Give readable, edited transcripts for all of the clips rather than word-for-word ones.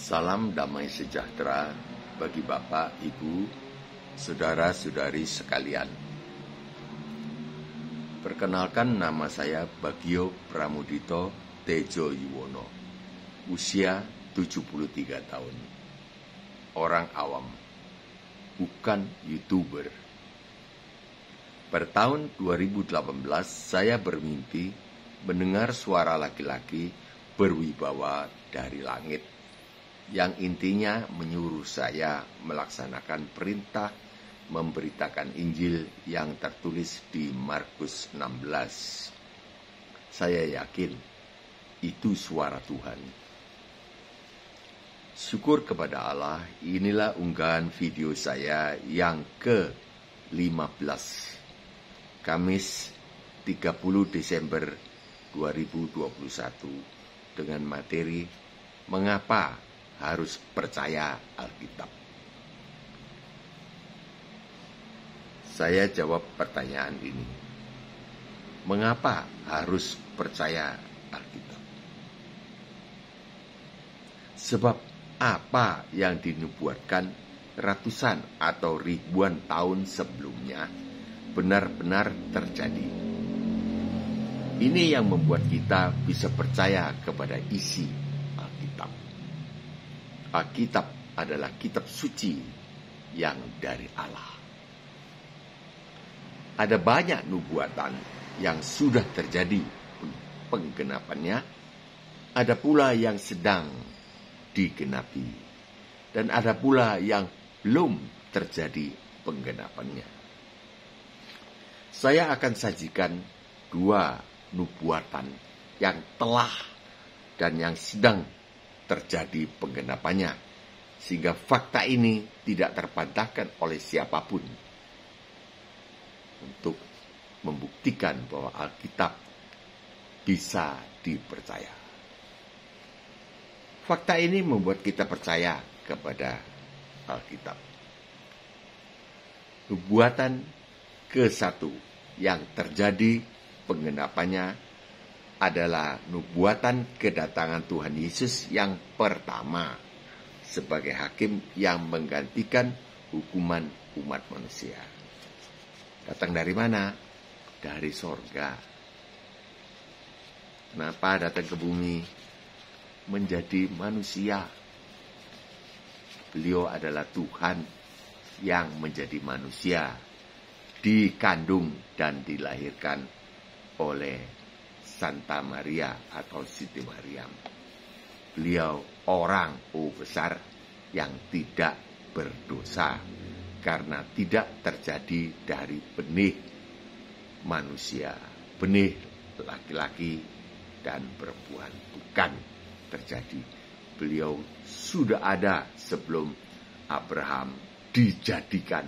Salam damai sejahtera bagi Bapak, Ibu, saudara-saudari sekalian. Perkenalkan, nama saya Bagio Pramudito Tejo Yuwono. Usia 73 tahun. Orang awam, bukan YouTuber. Pada tahun 2018 saya bermimpi mendengar suara laki-laki berwibawa dari langit, yang intinya menyuruh saya melaksanakan perintah memberitakan Injil yang tertulis di Markus 16. Saya yakin itu suara Tuhan. Syukur kepada Allah, inilah unggahan video saya yang ke-15, Kamis 30 Desember 2021, dengan materi Mengapa harus percaya Alkitab. Saya jawab pertanyaan ini. Mengapa harus percaya Alkitab? Sebab apa yang dinubuatkan ratusan atau ribuan tahun sebelumnya benar-benar terjadi. Ini yang membuat kita bisa percaya kepada isi Alkitab. Alkitab adalah kitab suci yang dari Allah. Ada banyak nubuatan yang sudah terjadi penggenapannya, ada pula yang sedang digenapi, dan ada pula yang belum terjadi penggenapannya. Saya akan sajikan dua nubuatan yang telah dan yang sedang terjadi penggenapannya, sehingga fakta ini tidak terbantahkan oleh siapapun, untuk membuktikan bahwa Alkitab bisa dipercaya. Fakta ini membuat kita percaya kepada Alkitab. Nubuatan ke-1 yang terjadi penggenapannya adalah nubuatan kedatangan Tuhan Yesus yang pertama sebagai hakim yang menggantikan hukuman umat manusia. Datang dari mana? Dari sorga. Kenapa datang ke bumi? Menjadi manusia. Beliau adalah Tuhan yang menjadi manusia, dikandung dan dilahirkan oleh Santa Maria atau Siti Maryam. Beliau orang besar yang tidak berdosa, karena tidak terjadi dari benih manusia, benih laki-laki dan perempuan. Bukan terjadi. Beliau sudah ada sebelum Abraham dijadikan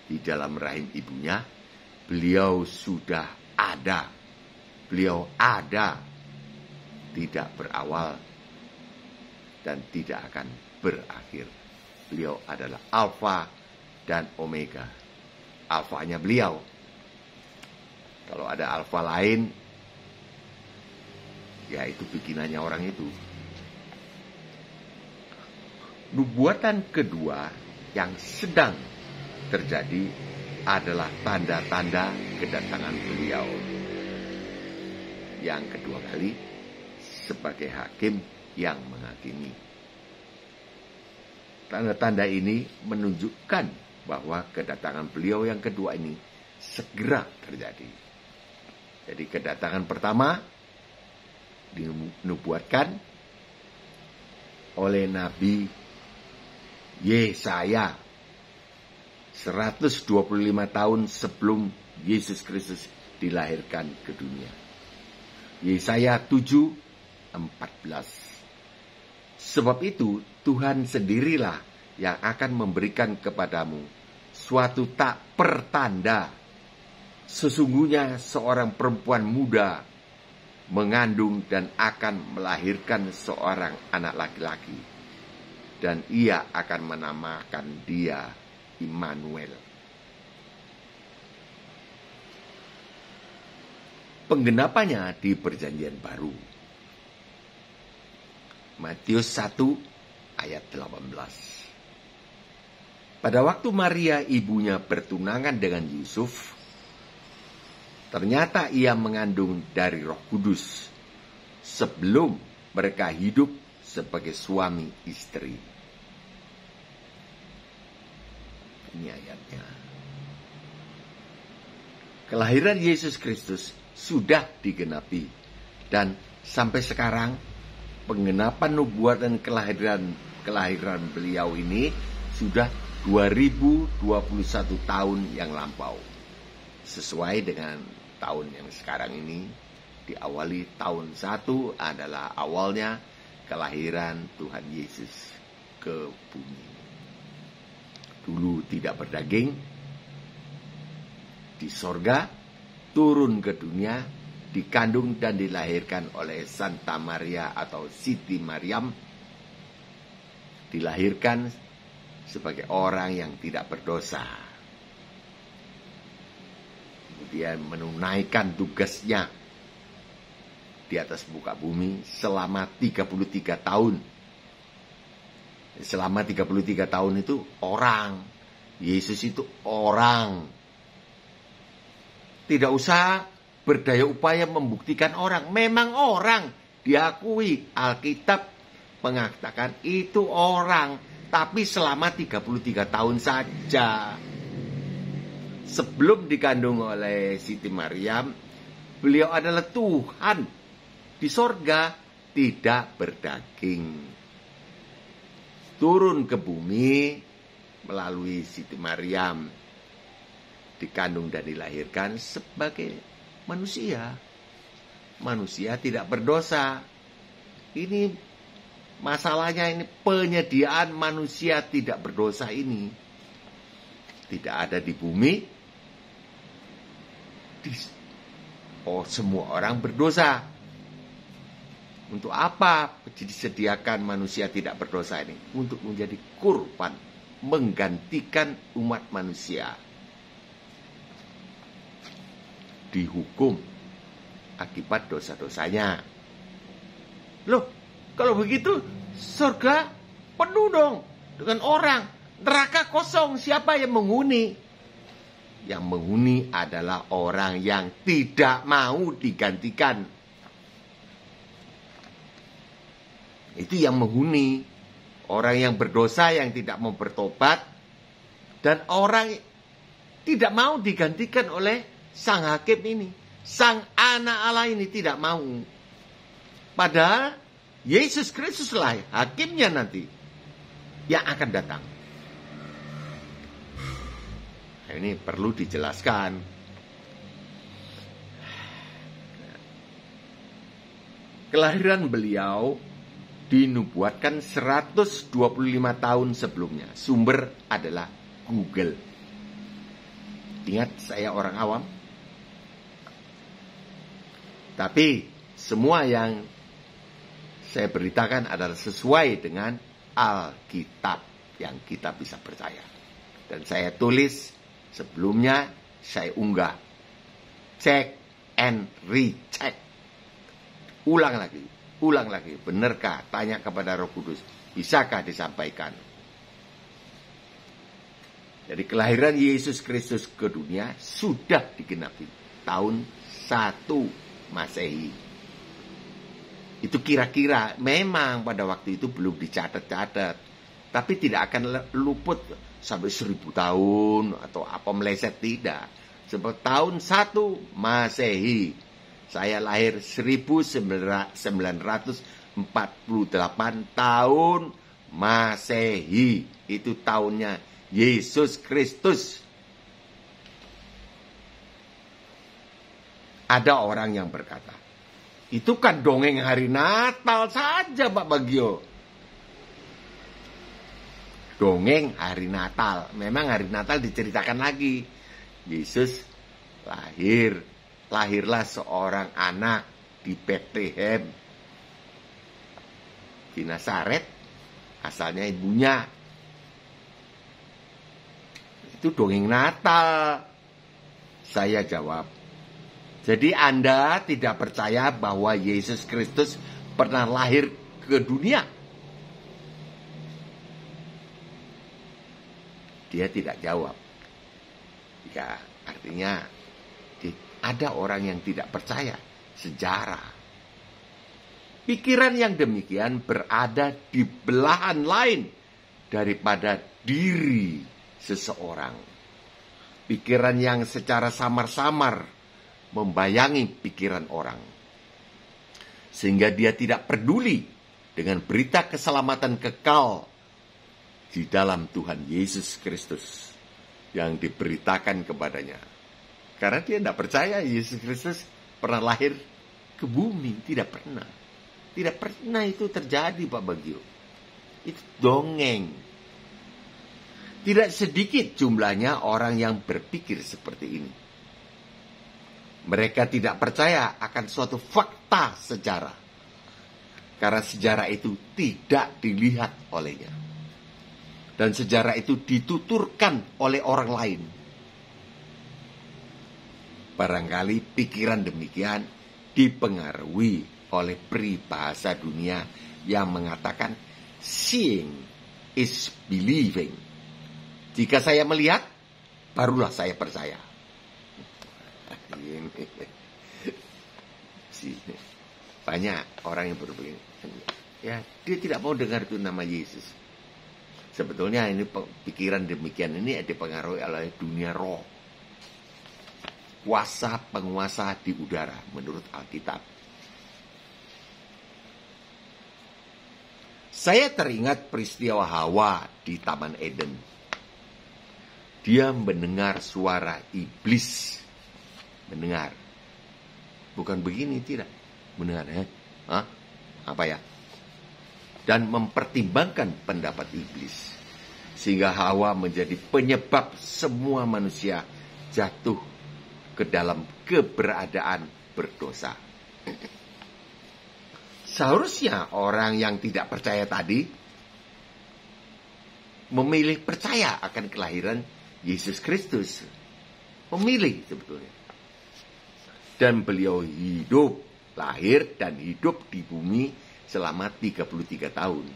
di dalam rahim ibunya. Beliau sudah ada. Beliau ada, tidak berawal dan tidak akan berakhir. Beliau adalah Alfa dan Omega. Alfanya beliau. Kalau ada alfa lain, ya itu bikinannya orang itu. Nubuatan kedua yang sedang terjadi adalah tanda-tanda kedatangan beliau yang kedua kali sebagai hakim yang menghakimi. Tanda-tanda ini menunjukkan bahwa kedatangan beliau yang kedua ini segera terjadi. Jadi kedatangan pertama dinubuatkan oleh Nabi Yesaya 125 tahun sebelum Yesus Kristus dilahirkan ke dunia. Yesaya 7:14. Sebab itu Tuhan sendirilah yang akan memberikan kepadamu suatu tak pertanda. Sesungguhnya seorang perempuan muda mengandung dan akan melahirkan seorang anak laki-laki, dan ia akan menamakan dia Immanuel. Penggenapannya di Perjanjian Baru. Matius 1 ayat 18. Pada waktu Maria ibunya bertunangan dengan Yusuf, ternyata ia mengandung dari Roh Kudus sebelum mereka hidup sebagai suami istri. Ini ayatnya. Kelahiran Yesus Kristus sudah digenapi, dan sampai sekarang penggenapan nubuatan kelahiran beliau ini sudah 2021 tahun yang lampau. Sesuai dengan tahun yang sekarang ini, diawali tahun 1 adalah awalnya kelahiran Tuhan Yesus ke bumi. Dulu tidak berdaging, di sorga, turun ke dunia, dikandung dan dilahirkan oleh Santa Maria atau Siti Maryam. Dilahirkan sebagai orang yang tidak berdosa. Kemudian menunaikan tugasnya di atas muka bumi selama 33 tahun. Selama 33 tahun itu orang. Yesus itu orang. Tidak usah berdaya upaya membuktikan orang. Memang orang. Diakui. Alkitab mengatakan itu orang. Tapi selama 33 tahun saja. Sebelum dikandung oleh Siti Maryam, beliau adalah Tuhan di sorga, tidak berdaging. Turun ke bumi melalui Siti Maryam, dikandung dan dilahirkan sebagai manusia. Manusia tidak berdosa. Ini masalahnya, ini penyediaan manusia tidak berdosa ini. Tidak ada di bumi. Semua orang berdosa. Untuk apa disediakan manusia tidak berdosa ini? Untuk menjadi kurban, menggantikan umat manusia. Dihukum akibat dosa-dosanya. Loh, kalau begitu surga penuh dong dengan orang. Neraka kosong, siapa yang menghuni? Yang menghuni adalah orang yang tidak mau digantikan. Itu yang menghuni. Orang yang berdosa, yang tidak mau bertobat. Dan orang tidak mau digantikan oleh sang hakim ini. Sang anak Allah ini tidak mau. Padahal Yesus Kristus lah hakimnya nanti yang akan datang. Nah, ini perlu dijelaskan. Kelahiran beliau dinubuatkan 125 tahun sebelumnya. Sumber adalah Google. Ingat, saya orang awam. Tapi semua yang saya beritakan adalah sesuai dengan Alkitab yang kita bisa percaya. Dan saya tulis sebelumnya, saya unggah. Cek and recheck. Ulang lagi. Benarkah? Tanya kepada Roh Kudus. Bisakah disampaikan? Jadi kelahiran Yesus Kristus ke dunia sudah digenapi. Tahun 1 Masehi. Itu kira-kira, memang pada waktu itu belum dicatat-catat. Tapi tidak akan luput sampai 1000 tahun atau apa meleset, tidak. Sebab tahun 1 Masehi. Saya lahir 1948 tahun Masehi. Itu tahunnya Yesus Kristus. Ada orang yang berkata, itu kan dongeng hari Natal saja, Pak Bagio. Dongeng hari Natal. Memang hari Natal diceritakan lagi. Yesus lahirlah seorang anak di Bethlehem, di Nazaret, asalnya ibunya. Itu dongeng Natal. Saya jawab, jadi Anda tidak percaya bahwa Yesus Kristus pernah lahir ke dunia? Dia tidak jawab. Ya, artinya ada orang yang tidak percaya sejarah. Pikiran yang demikian berada di belahan lain daripada diri seseorang. Pikiran yang secara samar-samar membayangi pikiran orang. Sehingga dia tidak peduli dengan berita keselamatan kekal di dalam Tuhan Yesus Kristus yang diberitakan kepadanya. Karena dia tidak percaya Yesus Kristus pernah lahir ke bumi. Tidak pernah. Tidak pernah itu terjadi, Pak Bagio. Itu dongeng. Tidak sedikit jumlahnya orang yang berpikir seperti ini. Mereka tidak percaya akan suatu fakta sejarah. Karena sejarah itu tidak dilihat olehnya. Dan sejarah itu dituturkan oleh orang lain. Barangkali pikiran demikian dipengaruhi oleh peribahasa dunia yang mengatakan seeing is believing. Jika saya melihat, barulah saya percaya. Banyak orang yang berpikir, ya dia tidak mau dengar itu nama Yesus. Sebetulnya ini pikiran demikian ini dipengaruhi oleh dunia roh. Kuasa penguasa di udara menurut Alkitab. Saya teringat peristiwa Hawa di Taman Eden. Dia mendengar suara iblis. Mendengar. Bukan begini, tidak. Mendengar, apa ya? Dan mempertimbangkan pendapat iblis. Sehingga Hawa menjadi penyebab semua manusia jatuh ke dalam keberadaan berdosa. Seharusnya orang yang tidak percaya tadi memilih percaya akan kelahiran Yesus Kristus. Memilih sebetulnya. Dan beliau hidup, lahir dan hidup di bumi selama 33 tahun.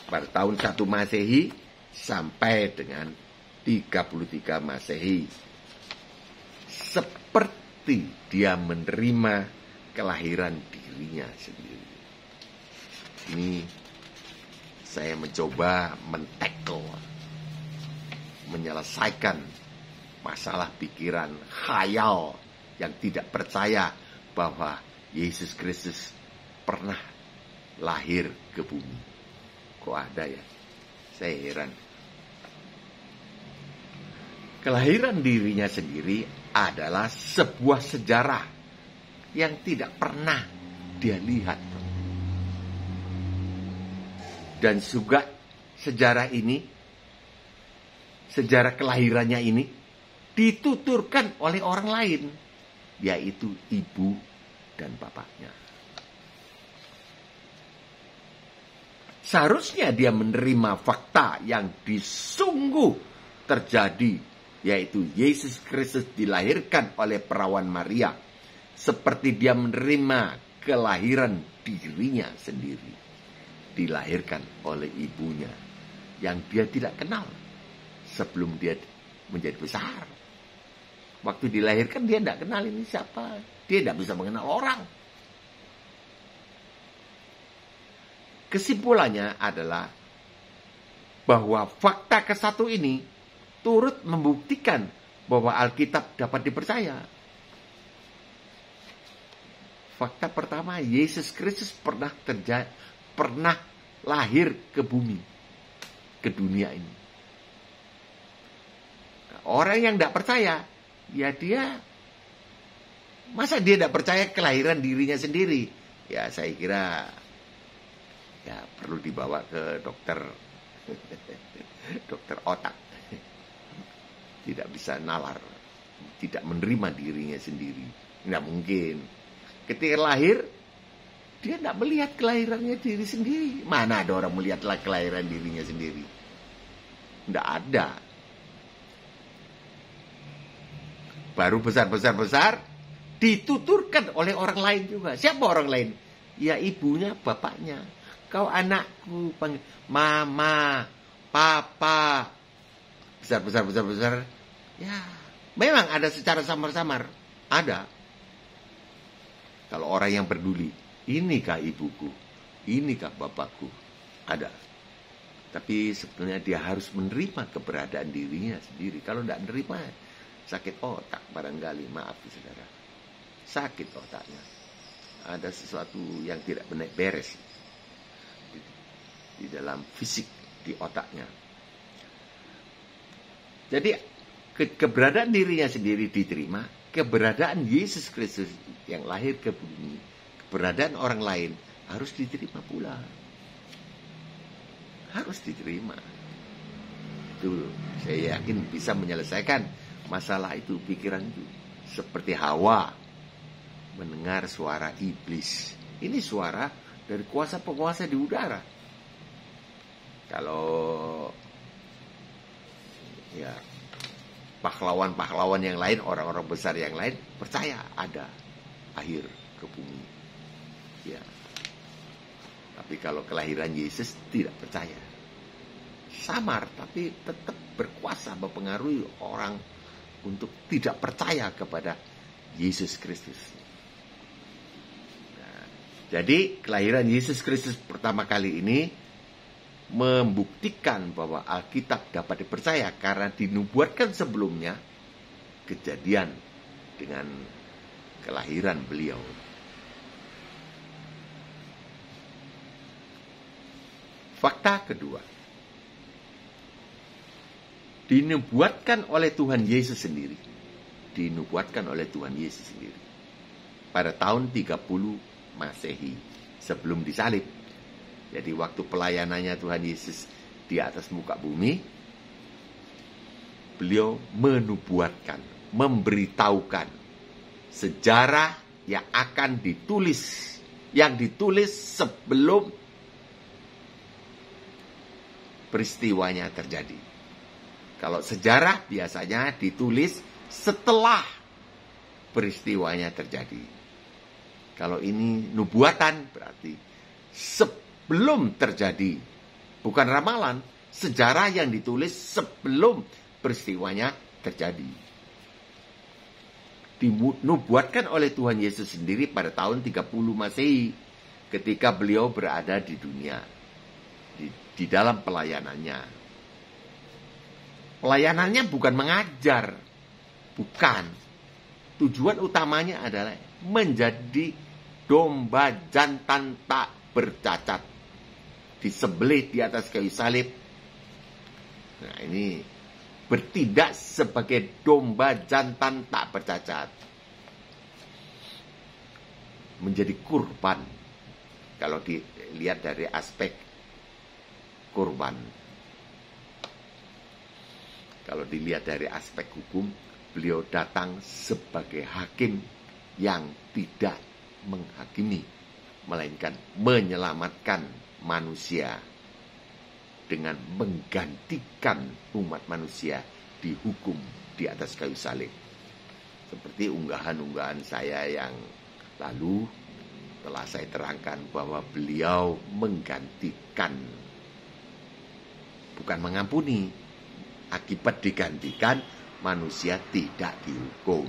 Pada tahun 1 Masehi sampai dengan 33 Masehi. Seperti dia menerima kelahiran dirinya sendiri. Ini saya mencoba menyelesaikan masalah pikiran khayal yang tidak percaya bahwa Yesus Kristus pernah lahir ke bumi. Kok ada ya? Saya heran. Kelahiran dirinya sendiri adalah sebuah sejarah yang tidak pernah dia lihat. Dan juga sejarah ini, sejarah kelahirannya ini, dituturkan oleh orang lain, yaitu ibu dan bapaknya. Seharusnya dia menerima fakta yang disungguh terjadi, yaitu Yesus Kristus dilahirkan oleh perawan Maria, seperti dia menerima kelahiran dirinya sendiri. Dilahirkan oleh ibunya yang dia tidak kenal sebelum dia menjadi besar. Waktu dilahirkan dia tidak kenal ini siapa. Dia tidak bisa mengenal orang. Kesimpulannya adalah bahwa fakta ke-1 ini turut membuktikan bahwa Alkitab dapat dipercaya. Fakta pertama, Yesus Kristus pernah lahir ke bumi, ke dunia ini. Orang yang tidak percaya, ya dia, masa dia tidak percaya kelahiran dirinya sendiri? Ya saya kira, ya perlu dibawa ke dokter otak. Tidak bisa nalar, tidak menerima dirinya sendiri. Tidak mungkin. Ketika lahir, dia tidak melihat kelahirannya diri sendiri. Mana ada orang melihat kelahiran dirinya sendiri? Tidak ada. Baru besar-besar dituturkan oleh orang lain juga. Siapa orang lain? Ya ibunya, bapaknya. Kau anakku, panggil mama, papa. besar. Ya, memang ada secara samar-samar. Ada. Kalau orang yang peduli, inikah ibuku, inikah bapakku, ada. Tapi sebetulnya dia harus menerima keberadaan dirinya sendiri. Kalau tidak menerima, sakit otak barangkali, maaf saudara. Sakit otaknya. Ada sesuatu yang tidak beres di dalam fisik, di otaknya. Jadi keberadaan dirinya sendiri diterima, keberadaan Yesus Kristus yang lahir ke bumi, keberadaan orang lain harus diterima pula. Harus diterima. Itu saya yakin bisa menyelesaikan masalah itu, pikiran itu. Seperti Hawa mendengar suara iblis. Ini suara dari kuasa penguasa di udara. Kalau ya pahlawan-pahlawan yang lain, orang-orang besar yang lain percaya ada akhir ke bumi. Ya. Tapi kalau kelahiran Yesus tidak percaya. Samar tapi tetap berkuasa mempengaruhi orang untuk tidak percaya kepada Yesus Kristus. Nah, jadi kelahiran Yesus Kristus pertama kali ini membuktikan bahwa Alkitab dapat dipercaya karena dinubuatkan sebelumnya kejadian dengan kelahiran beliau. Fakta kedua, dinubuatkan oleh Tuhan Yesus sendiri. Dinubuatkan oleh Tuhan Yesus sendiri. Pada tahun 30 Masehi, sebelum disalib. Jadi waktu pelayanannya Tuhan Yesus di atas muka bumi, beliau menubuatkan, memberitahukan sejarah yang akan ditulis, yang ditulis sebelum peristiwanya terjadi. Kalau sejarah biasanya ditulis setelah peristiwanya terjadi. Kalau ini nubuatan berarti sebelum terjadi. Bukan ramalan, sejarah yang ditulis sebelum peristiwanya terjadi. Dinubuatkan oleh Tuhan Yesus sendiri pada tahun 30 Masehi ketika beliau berada di dunia. Di dalam pelayanannya. Pelayanannya bukan mengajar. Bukan. Tujuan utamanya adalah menjadi domba jantan tak bercacat. Disembelih di atas kayu salib. Nah, ini bertindak sebagai domba jantan tak bercacat. Menjadi kurban. Kalau dilihat dari aspek kurban. Kalau dilihat dari aspek hukum, beliau datang sebagai hakim yang tidak menghakimi, melainkan menyelamatkan manusia dengan menggantikan umat manusia dihukum di atas kayu salib. Seperti unggahan-unggahan saya yang lalu telah saya terangkan bahwa beliau menggantikan, bukan mengampuni. Akibat digantikan, manusia tidak dihukum.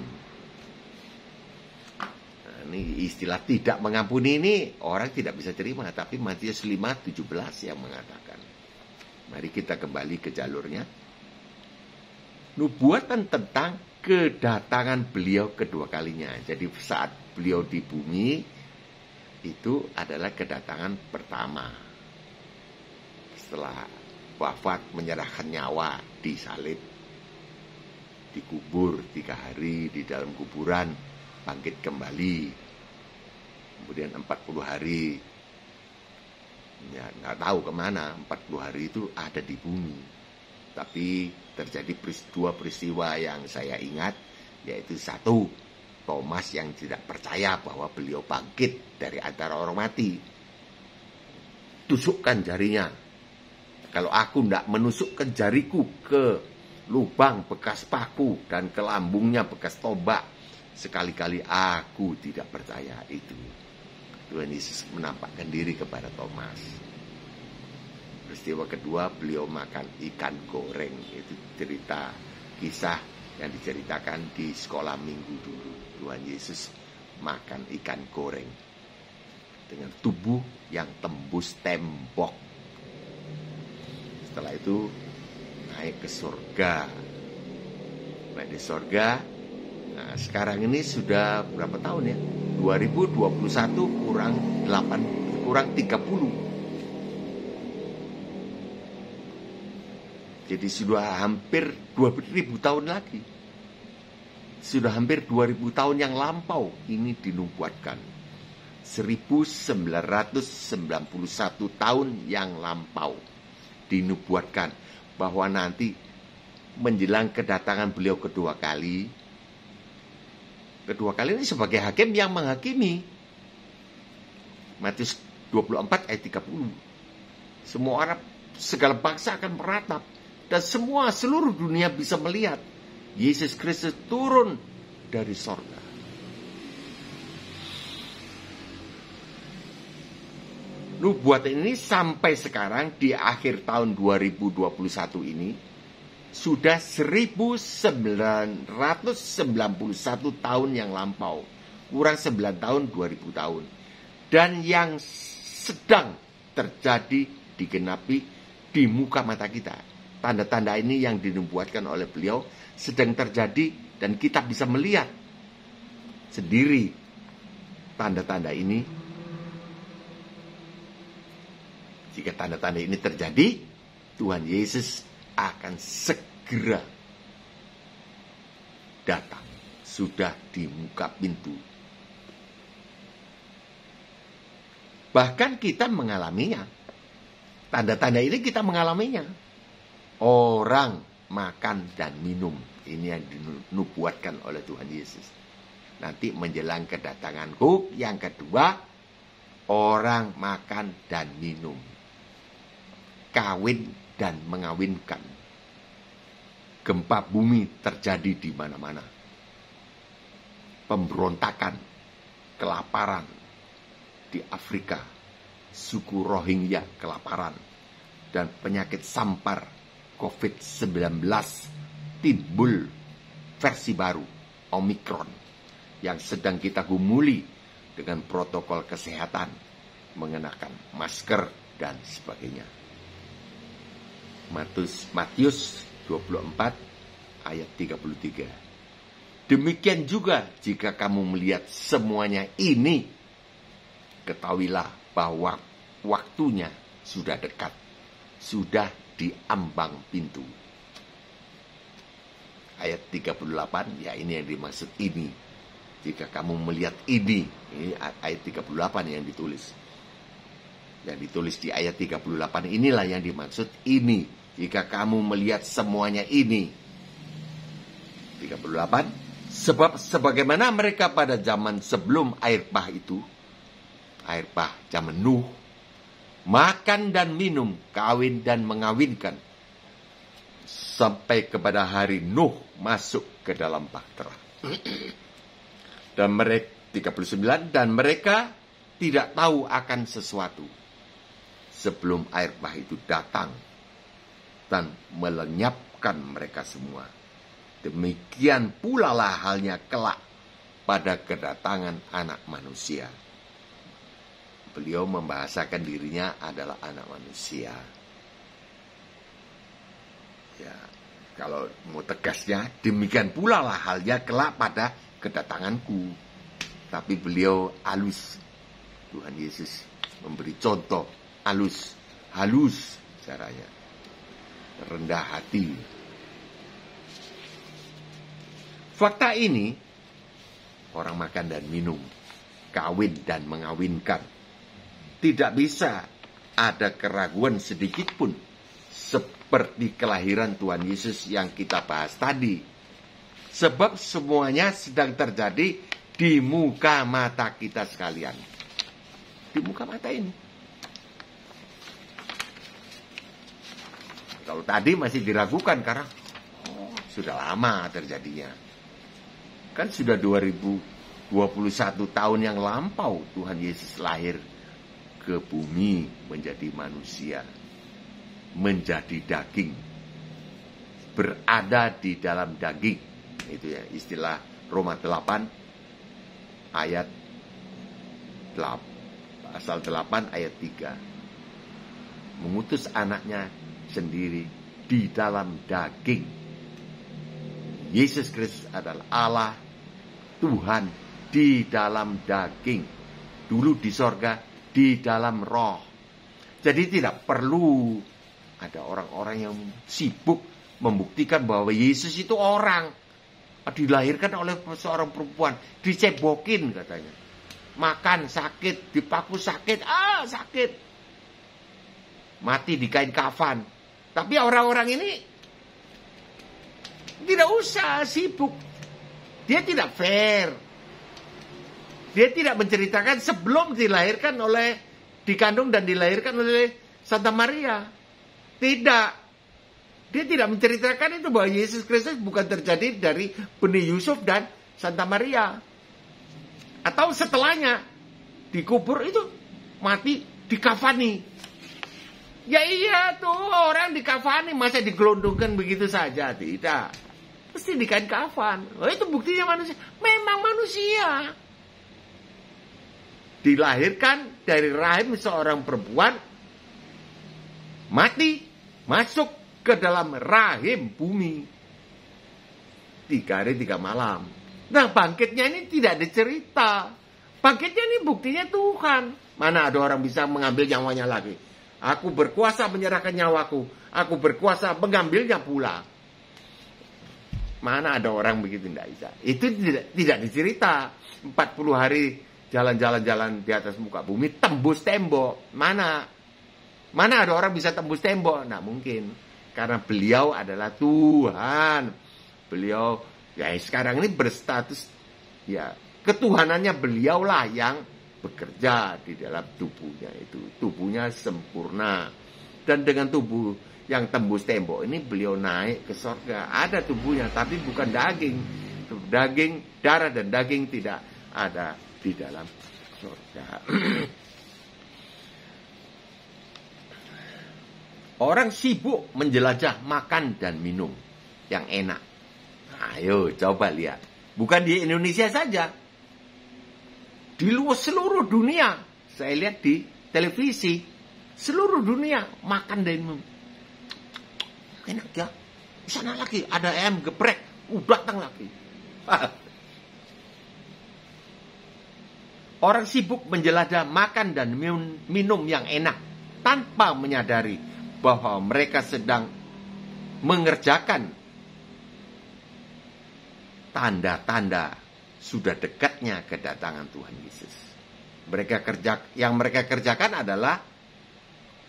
Nah, ini istilah tidak mengampuni ini orang tidak bisa terima. Tapi Matius 5:17 yang mengatakan. Mari kita kembali ke jalurnya. Nubuatan tentang kedatangan beliau kedua kalinya. Jadi saat beliau di bumi, itu adalah kedatangan pertama. Setelah wafat, menyerahkan nyawa, disalib, dikubur 3 hari di dalam kuburan, bangkit kembali, kemudian 40 hari, ya nggak tahu kemana, 40 hari itu ada di bumi. Tapi terjadi dua peristiwa yang saya ingat, yaitu satu, Thomas yang tidak percaya bahwa beliau bangkit dari antara orang mati. Tusukkan jarinya. Kalau aku tidak menusukkan jariku ke lubang bekas paku dan ke lambungnya bekas tombak, sekali-kali aku tidak percaya itu. Tuhan Yesus menampakkan diri kepada Thomas. peristiwa kedua beliau makan ikan goreng. Itu cerita kisah yang diceritakan di sekolah minggu dulu. Tuhan Yesus makan ikan goreng dengan tubuh yang tembus tembok. Setelah itu naik ke surga. Naik di surga. Nah, sekarang ini sudah berapa tahun ya? 2021 kurang 30. Jadi sudah hampir 2000 tahun lagi. Sudah hampir 2000 tahun yang lampau ini dinubuatkan. 1991 tahun yang lampau dinubuatkan bahwa nanti menjelang kedatangan beliau kedua kali ini sebagai hakim yang menghakimi. Matius 24 ayat 30. Semua orang, segala bangsa akan meratap, dan seluruh dunia bisa melihat Yesus Kristus turun dari sorga. Nubuatan ini sampai sekarang di akhir tahun 2021 ini sudah 1991 tahun yang lampau. Kurang 9 tahun, 2000 tahun. Dan yang sedang terjadi digenapi di muka mata kita. Tanda-tanda ini yang dinubuatkan oleh beliau sedang terjadi dan kita bisa melihat sendiri tanda-tanda ini. Jika tanda-tanda ini terjadi, Tuhan Yesus akan segera datang. Sudah di muka pintu. Bahkan kita mengalaminya. Tanda-tanda ini kita mengalaminya. Orang makan dan minum. Ini yang dinubuatkan oleh Tuhan Yesus. Nanti menjelang kedatanganku yang kedua, orang makan dan minum. Kawin dan mengawinkan. Gempa bumi terjadi di mana-mana. Pemberontakan, kelaparan di Afrika, suku Rohingya kelaparan, dan penyakit sampar COVID-19 timbul versi baru, Omikron, yang sedang kita gumuli dengan protokol kesehatan, mengenakan masker dan sebagainya. Matius 24 ayat 33. Demikian juga jika kamu melihat semuanya ini, ketahuilah bahwa waktunya sudah dekat, sudah di ambang pintu. Ayat 38, ya ini yang dimaksud ini. Jika kamu melihat ini ayat 38 yang ditulis. Yang ditulis di ayat 38 inilah yang dimaksud ini. Jika kamu melihat semuanya ini. 38. Sebab sebagaimana mereka pada zaman sebelum air bah itu. Air bah zaman Nuh. Makan dan minum, kawin dan mengawinkan. Sampai kepada hari Nuh masuk ke dalam bahtera. Dan mereka 39. Dan mereka tidak tahu akan sesuatu. Sebelum air bah itu datang dan melenyapkan mereka semua. Demikian pula lah halnya kelak pada kedatangan anak manusia. Beliau membahasakan dirinya adalah anak manusia. Ya, kalau mau tegasnya, demikian pula lah halnya kelak pada kedatanganku. Tapi beliau halus. Tuhan Yesus memberi contoh halus caranya. Rendah hati. Fakta ini, orang makan dan minum, kawin dan mengawinkan, tidak bisa ada keraguan sedikit pun seperti kelahiran Tuhan Yesus yang kita bahas tadi. Sebab semuanya sedang terjadi di muka mata kita sekalian. Di muka mata ini. Kalau tadi masih diragukan karena sudah lama terjadinya. Kan sudah 2021 tahun yang lampau Tuhan Yesus lahir ke bumi menjadi manusia. menjadi daging, berada di dalam daging. Itu ya istilah Roma 8 ayat 8, pasal 8 ayat 3. Mengutus anaknya sendiri di dalam daging. Yesus Kristus adalah Allah, Tuhan di dalam daging. Dulu di sorga, di dalam roh. Jadi tidak perlu ada orang-orang yang sibuk membuktikan bahwa Yesus itu orang. Dilahirkan oleh seorang perempuan, dicebokin katanya. Makan sakit, dipaku sakit, sakit. Mati di kain kafan. Tapi orang-orang ini tidak usah sibuk. Dia tidak fair. Dia tidak menceritakan sebelum dilahirkan dikandung dan dilahirkan oleh Santa Maria. Tidak. Dia tidak menceritakan itu bahwa Yesus Kristus bukan terjadi dari benih Yusuf dan Santa Maria. Atau setelahnya dikubur itu mati dikafani. Ya iya tuh orang dikafani, masa digelondongkan begitu saja? Tidak. Pasti di kain kafan. Oh, itu buktinya manusia. Memang manusia. Dilahirkan dari rahim seorang perempuan, mati, masuk ke dalam rahim bumi. 3 hari 3 malam. Nah, bangkitnya ini tidak dicerita. Bangkitnya ini buktinya Tuhan. Mana ada orang bisa mengambil nyawanya lagi? Aku berkuasa menyerahkan nyawaku. Aku berkuasa mengambilnya pula. Mana ada orang begitu? Tidak bisa. Itu tidak dicerita. 40 hari jalan-jalan di atas muka bumi, tembus tembok. Mana ada orang bisa tembus tembok? Nah, mungkin. Karena beliau adalah Tuhan. Beliau, ya sekarang ini berstatus, ya ketuhanannya beliaulah yang bekerja di dalam tubuhnya itu. Tubuhnya sempurna. Dan dengan tubuh yang tembus tembok ini beliau naik ke sorga. Ada tubuhnya tapi bukan daging. Daging, darah dan daging tidak ada di dalam sorga. Orang sibuk menjelajah makan dan minum yang enak. Ayo coba lihat. Bukan di Indonesia saja. Di luar seluruh dunia. Saya lihat di televisi. Seluruh dunia makan dan minum. Enak ya. Di sana lagi ada ayam geprek. Datang lagi. Orang sibuk menjelajah makan dan minum yang enak. Tanpa menyadari bahwa mereka sedang mengerjakan tanda-tanda sudah dekatnya kedatangan Tuhan Yesus. Yang mereka kerjakan adalah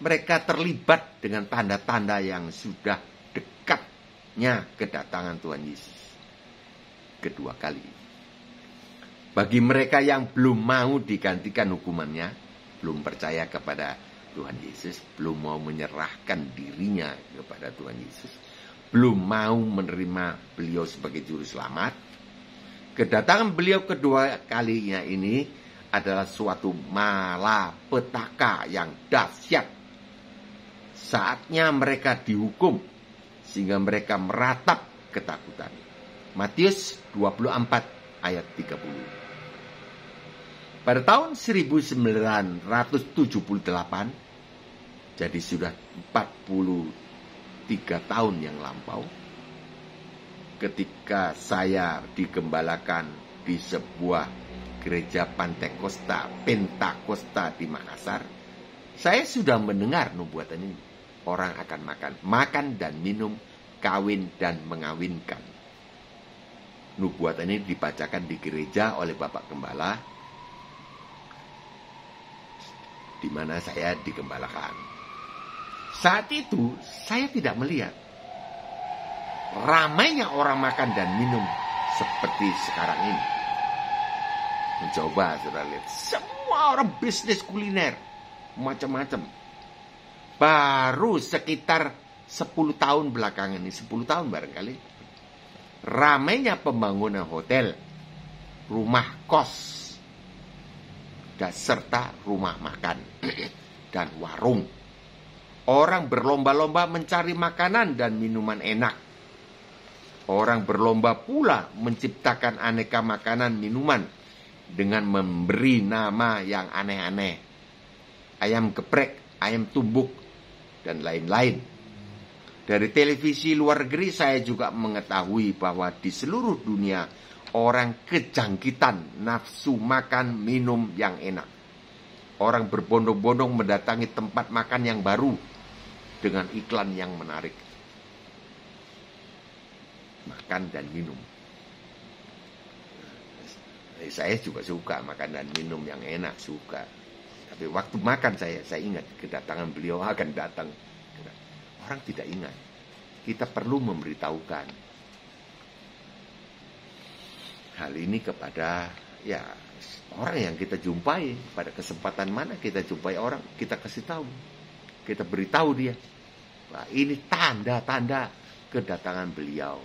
mereka terlibat dengan tanda-tanda yang sudah dekatnya kedatangan Tuhan Yesus kedua kali. Bagi mereka yang belum mau digantikan hukumannya, belum percaya kepada Tuhan Yesus, belum mau menyerahkan dirinya kepada Tuhan Yesus, belum mau menerima beliau sebagai juru selamat, kedatangan beliau kedua kalinya ini adalah suatu malapetaka yang dahsyat. Saatnya mereka dihukum sehingga mereka meratap ketakutan. Matius 24 ayat 30. Pada tahun 1978, jadi sudah 43 tahun yang lampau, ketika saya digembalakan di sebuah gereja Pentakosta di Makassar, saya sudah mendengar nubuatan ini. Orang akan makan dan minum, kawin dan mengawinkan. Nubuatan ini dibacakan di gereja oleh Bapak Gembala, di mana saya digembalakan. Saat itu saya tidak melihat ramainya orang makan dan minum seperti sekarang ini. Mencoba, saudara lihat, semua orang bisnis kuliner macam-macam. Baru sekitar 10 tahun belakangan ini, 10 tahun barangkali, ramainya pembangunan hotel, rumah kos, dan serta rumah makan dan warung. Orang berlomba-lomba mencari makanan dan minuman enak. Orang berlomba pula menciptakan aneka makanan minuman dengan memberi nama yang aneh-aneh. Ayam geprek, ayam tumbuk, dan lain-lain. Dari televisi luar negeri saya juga mengetahui bahwa di seluruh dunia orang kejangkitan nafsu makan minum yang enak. Orang berbondong-bondong mendatangi tempat makan yang baru dengan iklan yang menarik. Makan dan minum. Saya juga suka makan dan minum yang enak, suka. Tapi waktu makan saya ingat kedatangan beliau akan datang. Orang tidak ingat. Kita perlu memberitahukan hal ini kepada orang yang kita jumpai. Pada kesempatan mana kita jumpai orang, kita kasih tahu. Kita beritahu dia. Nah, ini tanda-tanda kedatangan beliau.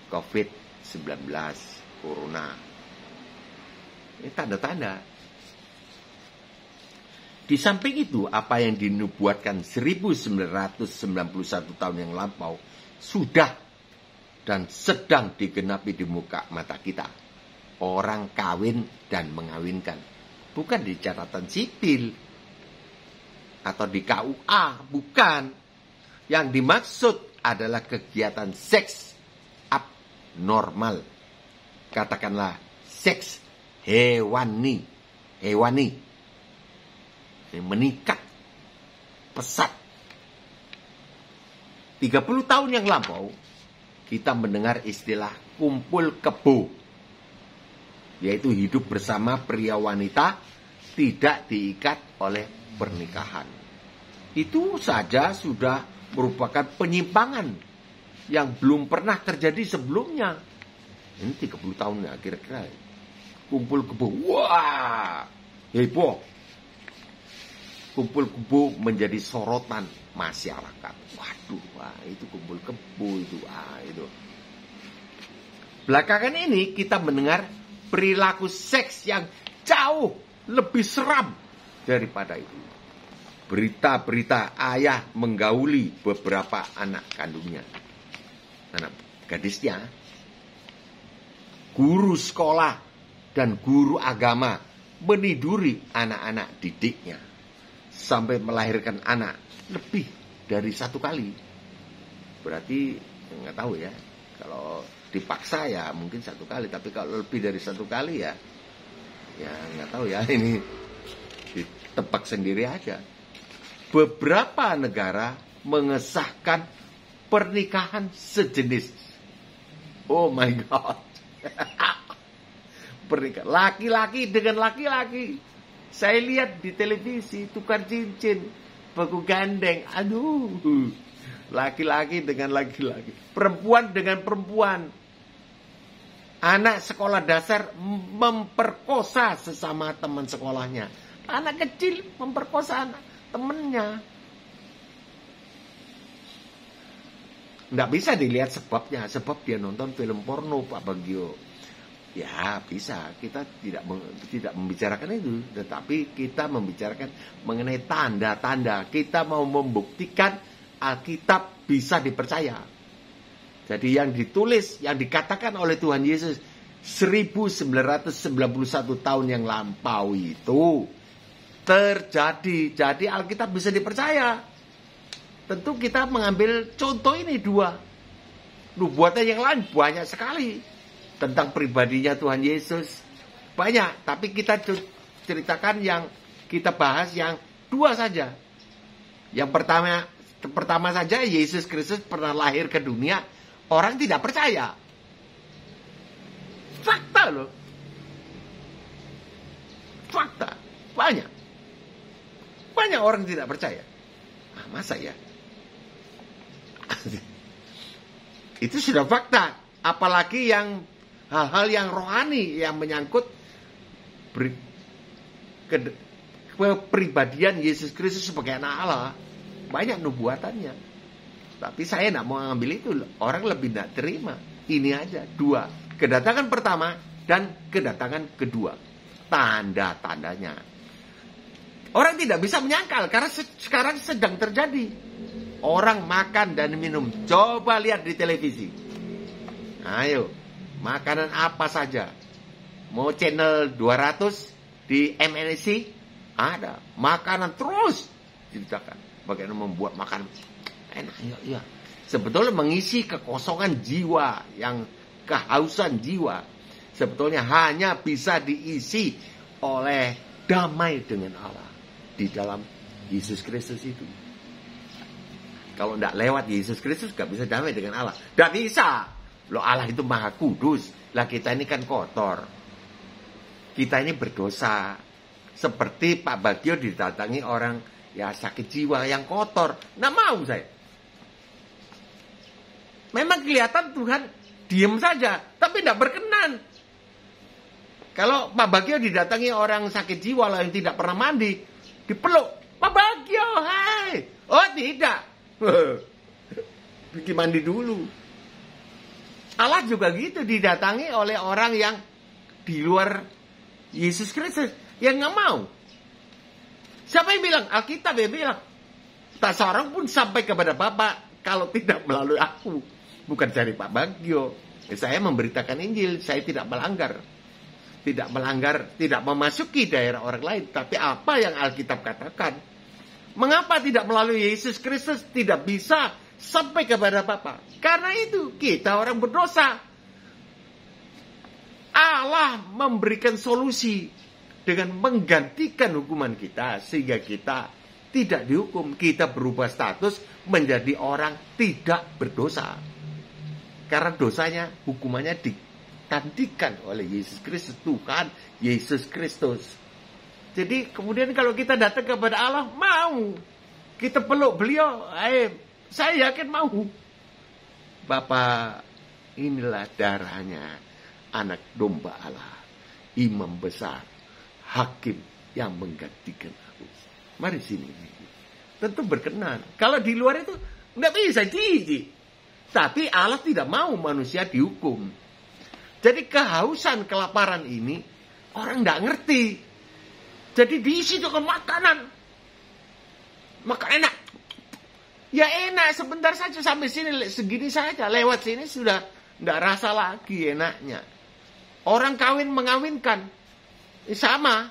COVID-19, Corona. Ini tanda-tanda. Di samping itu, apa yang dinubuatkan 1991 tahun yang lampau sudah dan sedang digenapi di muka mata kita. Orang kawin dan mengawinkan. Bukan di catatan sipil atau di KUA, bukan. Yang dimaksud adalah kegiatan seks abnormal. Katakanlah seks hewani. Meningkat pesat. 30 tahun yang lampau kita mendengar istilah kumpul kebo, yaitu hidup bersama pria wanita tidak diikat oleh pernikahan. Itu saja sudah merupakan penyimpangan yang belum pernah terjadi sebelumnya. Ini 30 tahun ya kira-kira. Kumpul kebo, wah, heboh. Kumpul kebo menjadi sorotan masyarakat. Waduh, itu kumpul kebo itu. Belakangan ini kita mendengar perilaku seks yang jauh lebih seram daripada itu. Berita-berita ayah menggauli beberapa anak kandungnya, anak gadisnya. Guru sekolah dan guru agama meniduri anak-anak didiknya sampai melahirkan anak lebih dari satu kali. Berarti nggak tahu ya, kalau dipaksa ya mungkin satu kali, tapi kalau lebih dari satu kali ya nggak tahu ya, ini ditebak sendiri aja. Beberapa negara mengesahkan pernikahan sejenis. Oh my God. Pernikahan laki-laki dengan laki-laki. Saya lihat di televisi tukar cincin, baku gandeng. Aduh. Laki-laki dengan laki-laki. Perempuan dengan perempuan. Anak sekolah dasar memperkosa sesama teman sekolahnya. Anak kecil memperkosa anak temennya. Nggak bisa dilihat sebabnya. Sebab dia nonton film porno, Pak Bagio. Ya bisa, kita tidak membicarakan itu. Tetapi kita membicarakan mengenai tanda-tanda. Kita mau membuktikan Alkitab bisa dipercaya. Jadi yang ditulis, yang dikatakan oleh Tuhan Yesus 1991 tahun yang lampau itu terjadi. Jadi Alkitab bisa dipercaya. Tentu kita mengambil contoh ini dua. Nubuatan yang lain banyak sekali tentang pribadinya Tuhan Yesus. Banyak, tapi kita ceritakan yang kita bahas yang dua saja. Yang pertama saja, Yesus Kristus pernah lahir ke dunia, orang tidak percaya. Fakta loh. Fakta. Banyak orang tidak percaya. Masa ya? Itu sudah fakta. Apalagi yang hal-hal yang rohani yang menyangkut kepribadian Yesus Kristus sebagai anak Allah. Banyak nubuatannya. Tapi saya tidak mau ambil itu. Orang lebih tidak terima. Ini aja, dua. Kedatangan pertama dan kedatangan kedua. Tanda-tandanya. Orang tidak bisa menyangkal karena sekarang sedang terjadi. orang makan dan minum. Coba lihat di televisi. Ayo, makanan apa saja. Mau channel 200 di MNC, ada. Makanan terus ceritakan. Bagaimana membuat makan enak. Ya. Sebetulnya mengisi kekosongan jiwa, yang kehausan jiwa, sebetulnya hanya bisa diisi oleh damai dengan Allah di dalam Yesus Kristus itu. Kalau tidak lewat Yesus Kristus, gak bisa damai dengan Allah. Gak bisa. Loh, Allah itu maha kudus. Lah kita ini kan kotor. Kita ini berdosa. Seperti Pak Bagio didatangi orang ya sakit jiwa yang kotor. Nggak mau saya. Memang kelihatan Tuhan diem saja, tapi tidak berkenan. Kalau Pak Bagio didatangi orang sakit jiwa lah yang tidak pernah mandi, dipeluk, Pak Bagio, hai. Oh tidak, bikin mandi dulu. Allah juga gitu, didatangi oleh orang yang di luar Yesus Kristus, yang nggak mau. Siapa yang bilang? Alkitab yang bilang, tak seorang pun sampai kepada Bapa kalau tidak melalui aku. Bukan dari Pak Bagio. Saya memberitakan Injil, saya tidak melanggar. Tidak melanggar, tidak memasuki daerah orang lain. Tapi apa yang Alkitab katakan? Mengapa tidak melalui Yesus Kristus tidak bisa sampai kepada Bapa? Karena itu, kita orang berdosa. Allah memberikan solusi dengan menggantikan hukuman kita, sehingga kita tidak dihukum. Kita berubah status menjadi orang tidak berdosa. Karena dosanya, hukumannya digantikan oleh Yesus Kristus, Tuhan Yesus Kristus. Jadi kemudian kalau kita datang kepada Allah, mau. Kita peluk beliau, saya yakin mau. Bapa, inilah darahnya anak domba Allah, imam besar, hakim yang menggantikan aku. Mari sini. Tentu berkenan. Kalau di luar itu nggak bisa, jijik. Tapi Allah tidak mau manusia dihukum. Jadi kehausan, kelaparan ini orang tidak ngerti. Jadi diisi dengan makanan. Makan enak. Ya enak sebentar saja, sampai sini segini saja. Lewat sini sudah tidak rasa lagi enaknya. Orang kawin mengawinkan. Sama.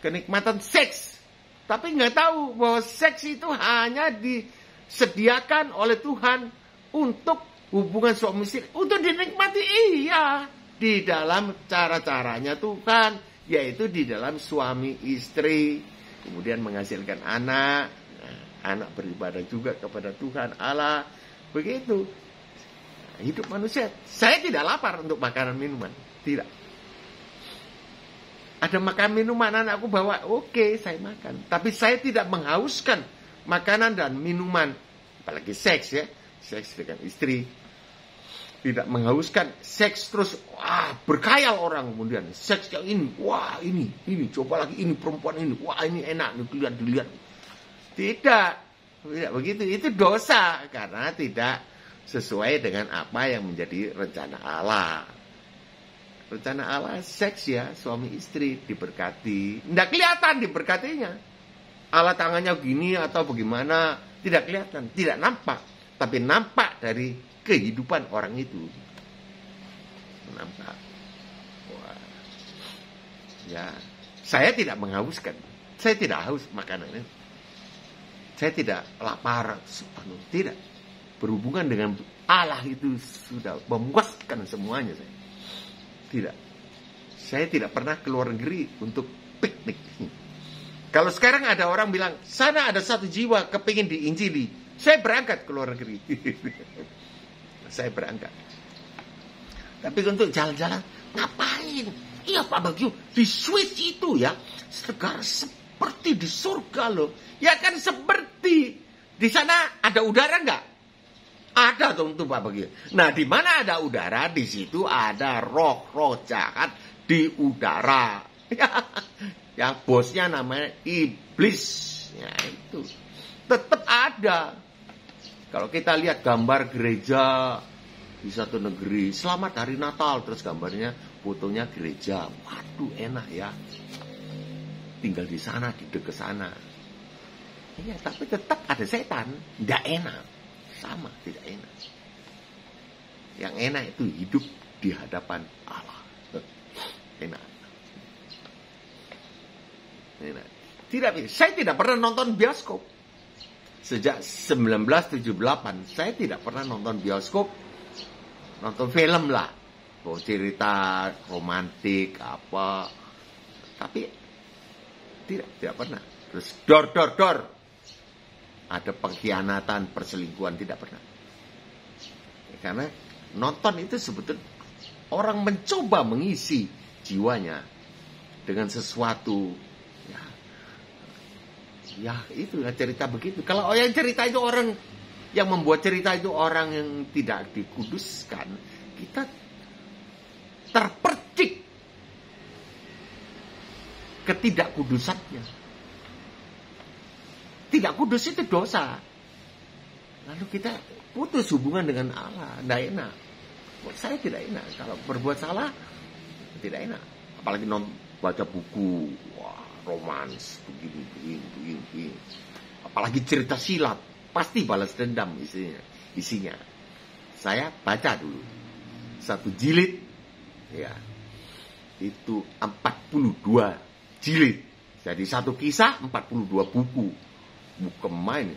Kenikmatan seks. Tapi nggak tahu bahwa seks itu hanya disediakan oleh Tuhan untuk hubungan suami istri, untuk dinikmati, iya, di dalam cara-caranya Tuhan, yaitu di dalam suami istri, kemudian menghasilkan anak, anak beribadah juga kepada Tuhan Allah, begitu. Hidup manusia, saya tidak lapar untuk makanan minuman, tidak. Ada makan minuman anakku bawa, oke, saya makan, tapi saya tidak menghauskan makanan dan minuman, apalagi seks ya. Seks dengan istri, tidak menghauskan. Seks terus, berkhayal orang kemudian. Seks yang ini, ini, coba lagi ini perempuan ini, ini enak, dilihat. Tidak begitu. Itu dosa karena tidak sesuai dengan apa yang menjadi rencana Allah. Rencana Allah seks ya, suami istri diberkati. Tidak kelihatan diberkatinya. Allah tangannya gini atau bagaimana, tidak kelihatan, tidak nampak. Tapi nampak dari kehidupan orang itu. Nampak. Wah. Ya, saya tidak menghauskan. Saya tidak haus makanan ini. Saya tidak lapar. Tidak. Berhubungan dengan Allah itu sudah memuaskan semuanya saya. Tidak. Saya tidak pernah keluar negeri untuk piknik. Kalau sekarang ada orang bilang, sana ada satu jiwa kepingin diinjili. Saya berangkat ke luar negeri. Saya berangkat. Tapi untuk jalan-jalan, ngapain? Iya Pak Bagio, di Swiss itu ya, segar seperti di surga loh. Ya kan seperti. Di sana ada udara nggak? Ada tuh Pak Bagio. Nah di mana ada udara, di situ ada roh-roh jahat di udara. Yang bosnya namanya iblis. Ya itu. Tetap ada. Kalau kita lihat gambar gereja di satu negeri, selamat hari Natal, terus gambarnya, fotonya gereja. Waduh, enak ya. Tinggal di sana, di dekat sana. Iya, tapi tetap ada setan. Tidak enak. Sama, tidak enak. Yang enak itu hidup di hadapan Allah. Enak. Enak. Saya tidak pernah nonton bioskop. Sejak 1978, saya tidak pernah nonton bioskop. Nonton film lah. Cerita romantik, apa. Tapi tidak pernah. Terus dor. Ada pengkhianatan, perselingkuhan, tidak pernah. Karena nonton itu sebetulnya orang mencoba mengisi jiwanya dengan sesuatu. Ya itu cerita begitu. Kalau yang cerita itu orang yang membuat cerita itu orang yang tidak dikuduskan, kita terpercik ketidakkudusannya. Tidak kudus itu dosa. Lalu kita putus hubungan dengan Allah. Tidak enak. Buat saya tidak enak. Kalau berbuat salah, tidak enak. Apalagi baca buku. Wah, romans. Begini. Apalagi cerita silat. Pasti balas dendam isinya. Saya baca dulu. 1 jilid. Ya. Itu 42 jilid. Jadi 1 kisah 42 buku. Bukan main.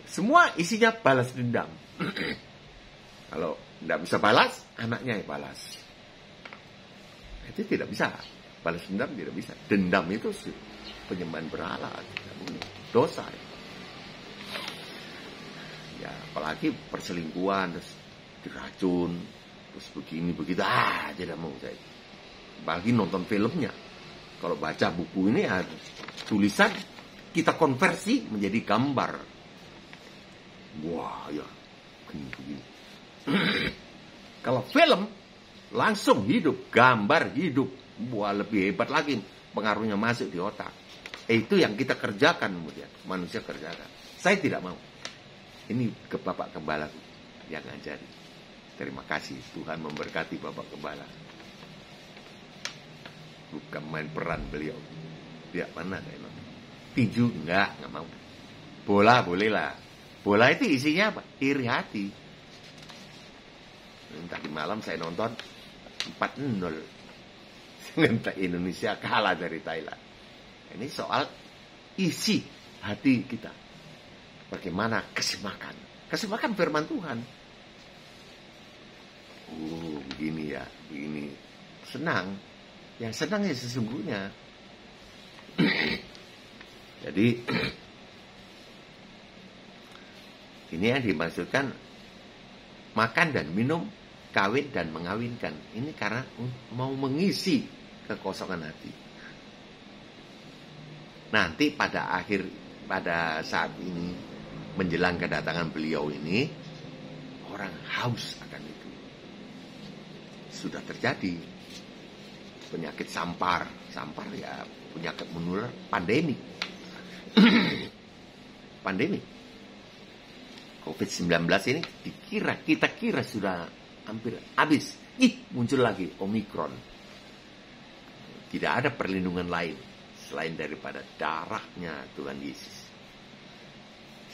Semua isinya balas dendam. Kalau tidak bisa balas, anaknya yang balas. Itu tidak bisa. Balas dendam tidak bisa. Dendam itu penyembahan berhala. Dosa. Ya, apalagi perselingkuhan, terus diracun, terus begini, begitu. Tidak mau saya. Apalagi nonton filmnya. Kalau baca buku ini, tulisan kita konversi menjadi gambar. Wah, ya. Begini. Kalau film, langsung hidup. Gambar hidup. Wah, lebih hebat lagi. Pengaruhnya masuk di otak. Itu yang kita kerjakan kemudian. Manusia kerjakan. Saya tidak mau. Ini ke Bapak Gembala yang ngajari. Terima kasih. Tuhan memberkati Bapak Gembala. Bukan main peran beliau. Tidak pernah saya nonton. Tinju enggak mau. Bola bolehlah. Bola itu isinya apa? Iri hati. Tadi malam saya nonton 4-0. Indonesia kalah dari Thailand. Ini soal isi hati kita. Bagaimana kesemakan. Kesemakan firman Tuhan. Begini ya. Begini. Senang. Yang senang ya sesungguhnya. Jadi ini yang dimaksudkan makan dan minum, kawin dan mengawinkan. Ini karena mau mengisi kekosongan hati. Nanti pada saat ini menjelang kedatangan beliau ini, orang haus akan itu. Sudah terjadi penyakit sampar ya, penyakit menular, pandemi. Pandemi COVID-19 ini kita kira sudah hampir habis. Muncul lagi Omikron. Tidak ada perlindungan lain selain daripada darahnya Tuhan Yesus.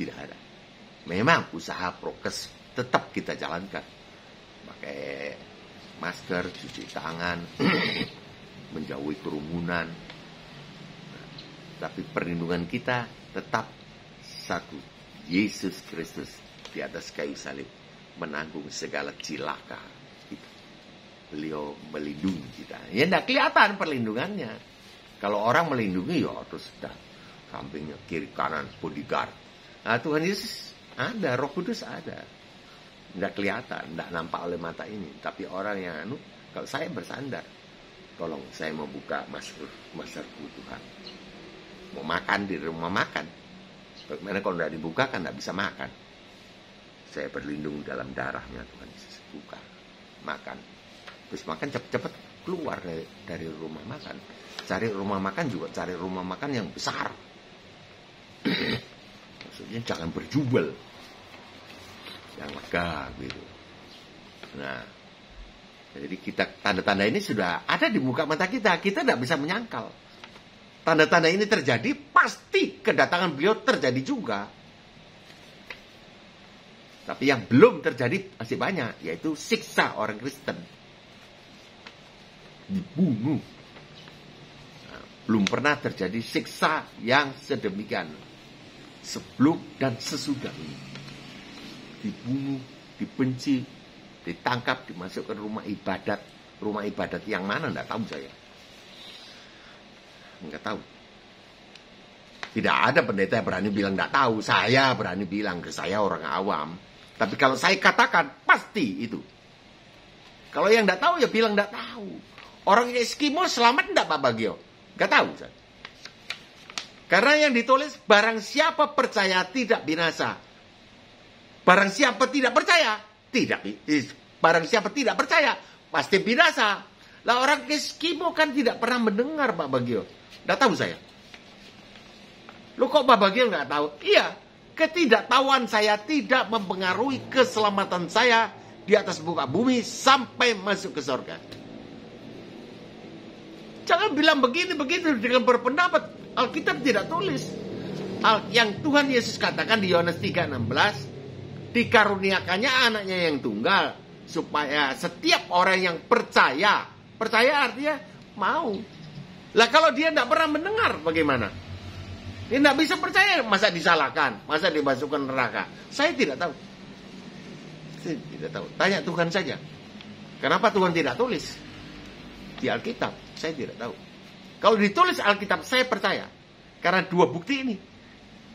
Tidak ada. Memang usaha prokes tetap kita jalankan. Pakai masker, cuci tangan, menjauhi kerumunan. Tapi perlindungan kita tetap satu. Yesus Kristus di atas kayu salib menanggung segala cilaka. Beliau melindungi kita. Ya tidak kelihatan perlindungannya. Kalau orang melindungi ya terus sudah sampingnya kiri kanan bodyguard. Nah, Tuhan Yesus ada, Roh Kudus ada. Tidak kelihatan, tidak nampak oleh mata ini. Tapi orang yang kalau saya bersandar, tolong saya mau buka maskerku Tuhan. Mau makan di rumah makan. Bagaimana kalau tidak dibuka kan tidak bisa makan. Saya berlindung dalam darahnya Tuhan Yesus. Buka, makan. Terus makan cepat-cepat keluar dari rumah makan. Cari rumah makan juga cari rumah makan yang besar. Maksudnya jangan berjubel. Yang lega gitu. Nah, jadi kita tanda-tanda ini sudah ada di muka mata kita. Kita tidak bisa menyangkal. tanda-tanda ini terjadi, pasti kedatangan beliau terjadi juga. Tapi yang belum terjadi masih banyak, yaitu siksa orang Kristen. Dibunuh. Nah, belum pernah terjadi siksa yang sedemikian. Sebelum dan sesudah ini. Dibunuh, dibenci, ditangkap, dimasukkan rumah ibadat. Rumah ibadat yang mana, enggak tahu saya. Enggak tahu. Tidak ada pendeta yang berani bilang enggak tahu. Saya berani bilang, ke saya orang awam. Tapi kalau saya katakan, pasti itu. Kalau yang enggak tahu, ya bilang enggak tahu. Orang Eskimo selamat enggak Pak Bagio? Enggak tahu saya. Karena yang ditulis, barang siapa percaya tidak binasa. Barang siapa tidak percaya, barang siapa tidak percaya, pasti binasa. Lah orang Eskimo kan tidak pernah mendengar Pak Bagio. Nggak tahu saya. Lu kok Pak Bagio nggak tahu? Iya, ketidaktahuan saya tidak mempengaruhi keselamatan saya di atas muka bumi sampai masuk ke surga. Jangan bilang begini-begitu dengan berpendapat. Alkitab tidak tulis. Yang Tuhan Yesus katakan di Yohanes 3:16, dikaruniakannya anaknya yang tunggal, supaya setiap orang yang percaya artinya mau. Lah kalau dia tidak pernah mendengar bagaimana? Dia tidak bisa percaya, masa disalahkan, masa dimasukkan neraka? Saya tidak tahu. Saya tidak tahu. Tanya Tuhan saja. Kenapa Tuhan tidak tulis di Alkitab? Saya tidak tahu. Kalau ditulis Alkitab, saya percaya. Karena dua bukti ini.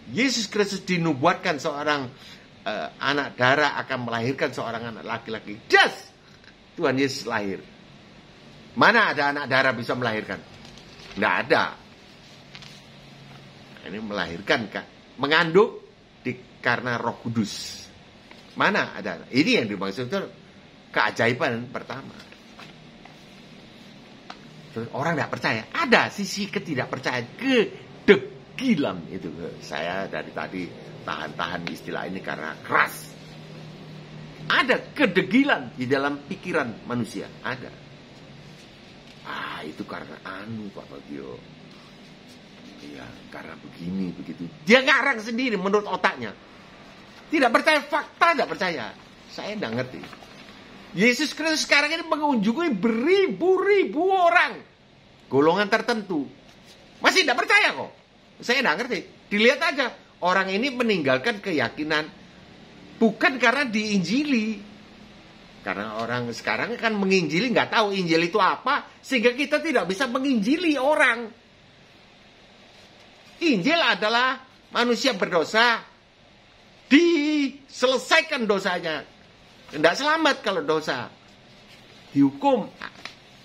Yesus Kristus dinubuatkan seorang anak darah akan melahirkan seorang anak laki-laki. Just Tuhan Yesus lahir. Mana ada anak darah bisa melahirkan? Nggak ada. Ini melahirkan, mengandung karena Roh Kudus. Mana ada? Ini yang dimaksud itu keajaiban pertama. Terus orang nggak percaya. Ada sisi ketidakpercayaan, kedegilan itu. Saya dari tadi tahan-tahan istilah ini karena keras. Ada kedegilan di dalam pikiran manusia. Ada. Itu karena Pak Bagio. Iya, karena begini, begitu. Dia ngarang sendiri menurut otaknya. Tidak percaya fakta, tidak percaya. Saya tidak ngerti. Yesus Kristus sekarang ini mengunjungi beribu-ribu orang. Golongan tertentu. Masih tidak percaya kok. Saya tidak ngerti. Dilihat aja. Orang ini meninggalkan keyakinan. Bukan karena diinjili. Karena orang sekarang kan menginjili, nggak tahu Injil itu apa. Sehingga kita tidak bisa menginjili orang. Injil adalah manusia berdosa. Diselesaikan dosanya. Tidak selamat kalau dosa. Dihukum.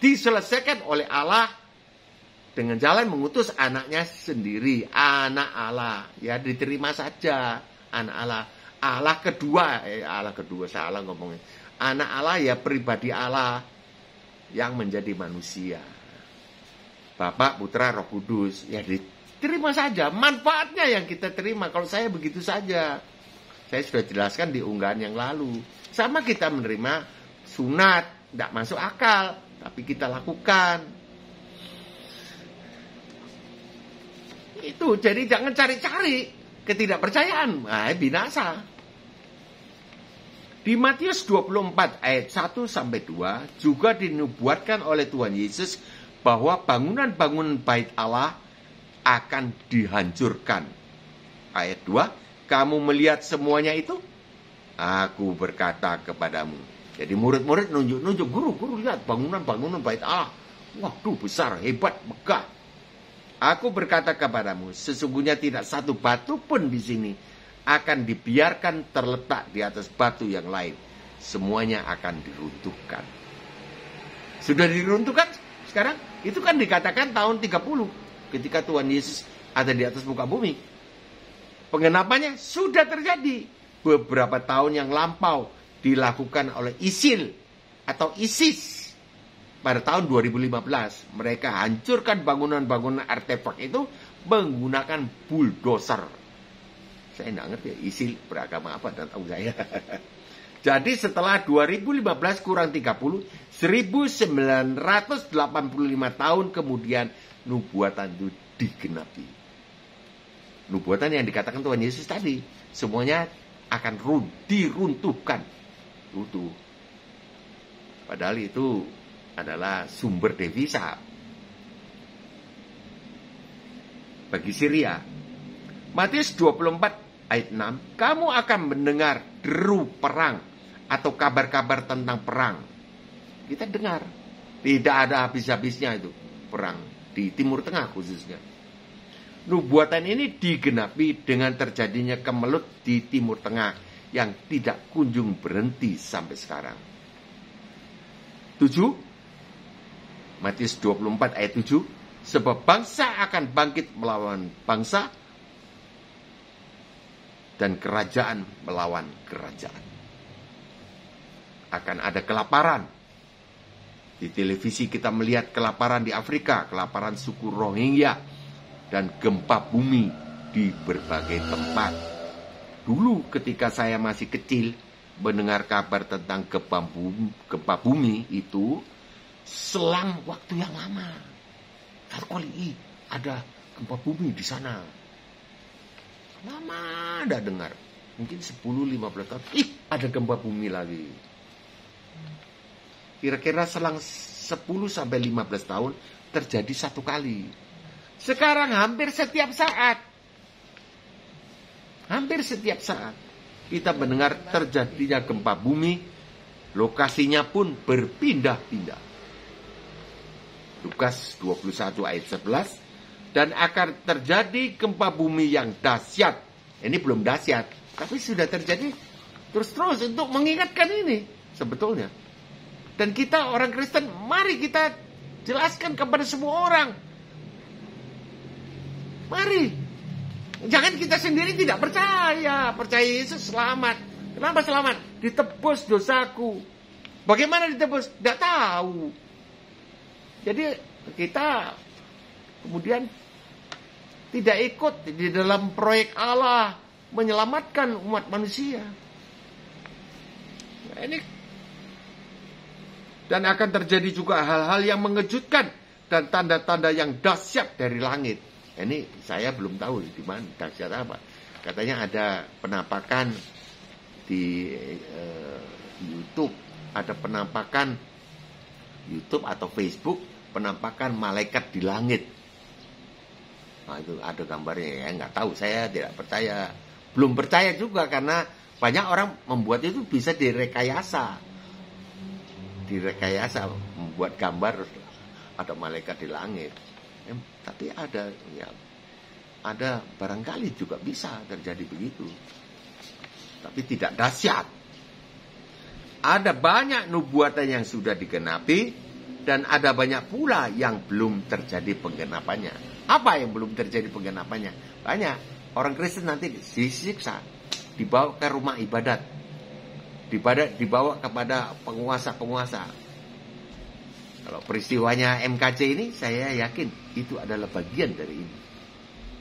Diselesaikan oleh Allah. Dengan jalan mengutus anaknya sendiri. Anak Allah. Ya diterima saja. Anak Allah. Allah kedua. Salah ngomongnya. Anak Allah ya pribadi Allah. Yang menjadi manusia. Bapa, Putra, Roh Kudus. Ya diterima saja. Manfaatnya yang kita terima. Kalau saya begitu saja. Saya sudah jelaskan di unggahan yang lalu. Sama kita menerima sunat. Tidak masuk akal. Tapi kita lakukan. Itu. Jadi jangan cari-cari ketidakpercayaan. Binasa. Di Matius 24 ayat 1-2 juga dinubuatkan oleh Tuhan Yesus bahwa bangunan-bangunan bait Allah akan dihancurkan. Ayat 2, kamu melihat semuanya itu? Aku berkata kepadamu. Jadi murid-murid nunjuk-nunjuk, guru lihat bangunan-bangunan bait Allah. Waduh besar, hebat, megah. Aku berkata kepadamu, sesungguhnya tidak satu batu pun di sini akan dibiarkan terletak di atas batu yang lain. Semuanya akan diruntuhkan. Sudah diruntuhkan sekarang? Itu kan dikatakan tahun 30. Ketika Tuhan Yesus ada di atas muka bumi. Penggenapannya sudah terjadi. Beberapa tahun yang lampau dilakukan oleh ISIL atau ISIS. Pada tahun 2015. Mereka hancurkan bangunan-bangunan artefak itu menggunakan bulldozer. Saya tidak ngerti ISIL beragama apa, dan tahu saya. Jadi setelah 2015 kurang 30, 1985 tahun kemudian nubuatan itu digenapi. Nubuatan yang dikatakan Tuhan Yesus tadi, semuanya akan diruntuhkan. Runtuh. Padahal itu adalah sumber devisa bagi Syria. Matius 24 ayat 6, kamu akan mendengar deru perang atau kabar-kabar tentang perang. Kita dengar, tidak ada habis-habisnya itu perang di Timur Tengah khususnya. Nubuatan ini digenapi dengan terjadinya kemelut di Timur Tengah yang tidak kunjung berhenti sampai sekarang. 7, Matius 24 ayat 7, sebab bangsa akan bangkit melawan bangsa dan kerajaan melawan kerajaan. Akan ada kelaparan. Di televisi kita melihat kelaparan di Afrika, kelaparan suku Rohingya, dan gempa bumi di berbagai tempat. Dulu ketika saya masih kecil, mendengar kabar tentang gempa bumi itu selang waktu yang lama. Satu kali ada gempa bumi di sana. Lama ada dengar. Mungkin 10-15 tahun. Ada gempa bumi lagi. Kira-kira selang 10-15 tahun terjadi satu kali. Sekarang hampir setiap saat. Hampir setiap saat. Kita mendengar terjadinya gempa bumi. Lokasinya pun berpindah-pindah. Lukas 21 ayat 11. Dan akan terjadi gempa bumi yang dahsyat. Ini belum dahsyat, tapi sudah terjadi terus-terus untuk mengingatkan ini sebetulnya. Dan kita orang Kristen, mari kita jelaskan kepada semua orang. Mari. Jangan kita sendiri tidak percaya. Percaya Yesus selamat. Kenapa selamat? Ditebus dosaku. Bagaimana ditebus? Tidak tahu. Jadi kita kemudian tidak ikut di dalam proyek Allah menyelamatkan umat manusia. Nah, ini dan akan terjadi juga hal-hal yang mengejutkan dan tanda-tanda yang dahsyat dari langit. Ini saya belum tahu di mana dahsyat apa. Katanya ada penampakan di YouTube, ada penampakan YouTube atau Facebook, penampakan malaikat di langit. Nah, itu ada gambarnya, ya nggak tahu, saya tidak percaya, belum percaya juga karena banyak orang membuat itu bisa direkayasa, membuat gambar ada malaikat di langit. Tapi ada barangkali juga bisa terjadi begitu, tapi tidak dahsyat. Ada banyak nubuatan yang sudah digenapi dan ada banyak pula yang belum terjadi penggenapannya. Apa yang belum terjadi penggenapannya? Banyak. Orang Kristen nanti disiksa, dibawa ke rumah ibadat, dibawa kepada penguasa-penguasa. Kalau peristiwanya MKC ini, saya yakin itu adalah bagian dari ini.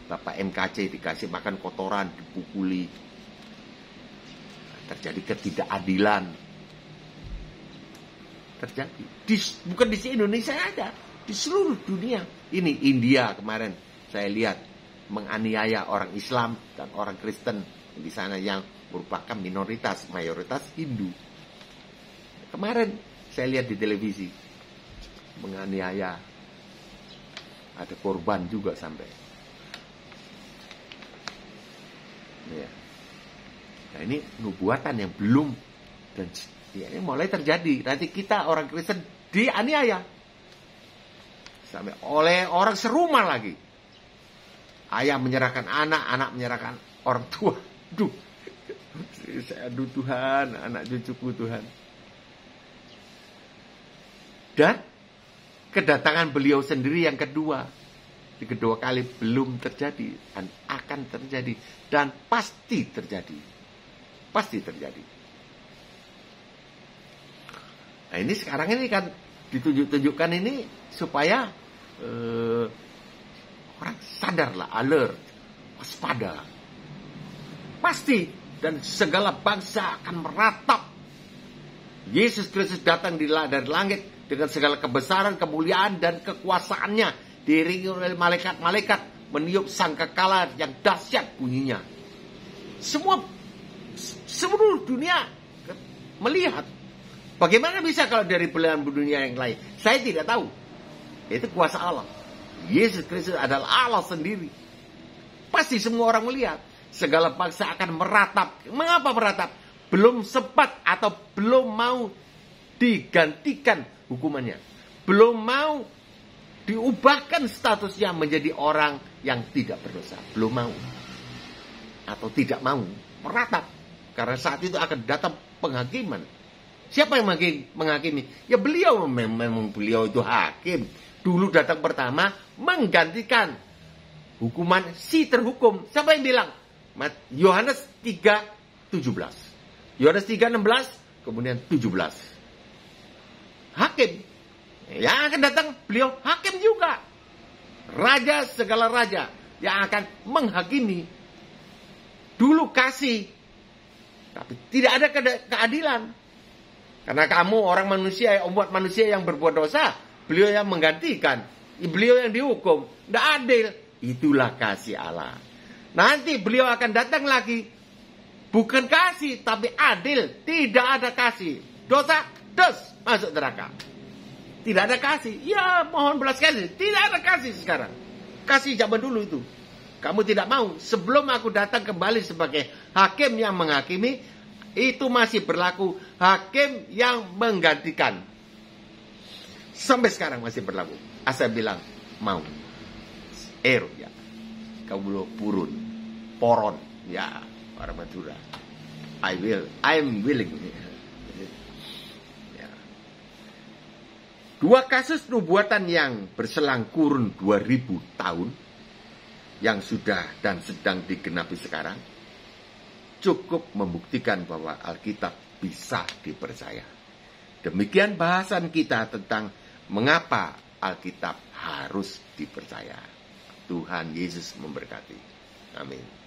Bapak MKC dikasih makan kotoran, dipukuli. Terjadi ketidakadilan. Terjadi. Bukan di Indonesia aja. Di seluruh dunia. Ini India kemarin saya lihat menganiaya orang Islam dan orang Kristen di sana yang merupakan minoritas, mayoritas Hindu. Kemarin saya lihat di televisi menganiaya, ada korban juga sampai. Ya. Nah, ini nubuatan yang belum dan ya, ini mulai terjadi. Nanti kita orang Kristen dianiaya sampai oleh orang serumah lagi. Ayah menyerahkan anak, anak menyerahkan orang tua. Duh, saya aduh Tuhan, anak cucuku Tuhan. Dan kedatangan beliau sendiri yang kedua, di kedua kali belum terjadi dan akan terjadi dan pasti terjadi, pasti terjadi. Nah ini sekarang ini kan ditunjukkan ini supaya orang sadarlah, alert, waspada, pasti dan segala bangsa akan meratap. Yesus Kristus datang dari langit dengan segala kebesaran, kemuliaan, dan kekuasaannya diiringi oleh malaikat-malaikat meniup sangkakala yang dahsyat bunyinya. Seluruh dunia melihat. Bagaimana bisa kalau dari belahan dunia yang lain? Saya tidak tahu. Itu kuasa Allah. Yesus Kristus adalah Allah sendiri. Pasti semua orang melihat. Segala bangsa akan meratap. Mengapa meratap? Belum sempat atau belum mau digantikan hukumannya. Belum mau diubahkan statusnya menjadi orang yang tidak berdosa. Belum mau. Atau tidak mau meratap. Karena saat itu akan datang penghakiman. Siapa yang menghakimi? Ya beliau, memang beliau itu hakim. Dulu datang pertama menggantikan hukuman si terhukum. Siapa yang bilang? Yohanes 3:17. Yohanes 3:16 kemudian 17. Hakim. Yang akan datang beliau hakim juga. Raja segala raja yang akan menghakimi. Dulu kasih, tapi tidak ada keadilan. Karena kamu orang manusia, umat manusia yang berbuat dosa, beliau yang menggantikan, beliau yang dihukum. Tidak adil. Itulah kasih Allah. Nanti beliau akan datang lagi. Bukan kasih, tapi adil. Tidak ada kasih. Dosa, masuk neraka. Tidak ada kasih. Ya, mohon belas kasih. Tidak ada kasih sekarang. Kasih zaman dulu itu. Kamu tidak mau. Sebelum aku datang kembali sebagai hakim yang menghakimi, itu masih berlaku hakim yang menggantikan. Sampai sekarang masih berlaku. Asal bilang mau. Ya. Kamu purun. Poron. Ya, orang Madura. I'm willing. Ya. Dua kasus nubuatan yang berselang kurun 2000 tahun yang sudah dan sedang digenapi sekarang cukup membuktikan bahwa Alkitab bisa dipercaya. Demikian bahasan kita tentang mengapa Alkitab harus dipercaya. Tuhan Yesus memberkati. Amin.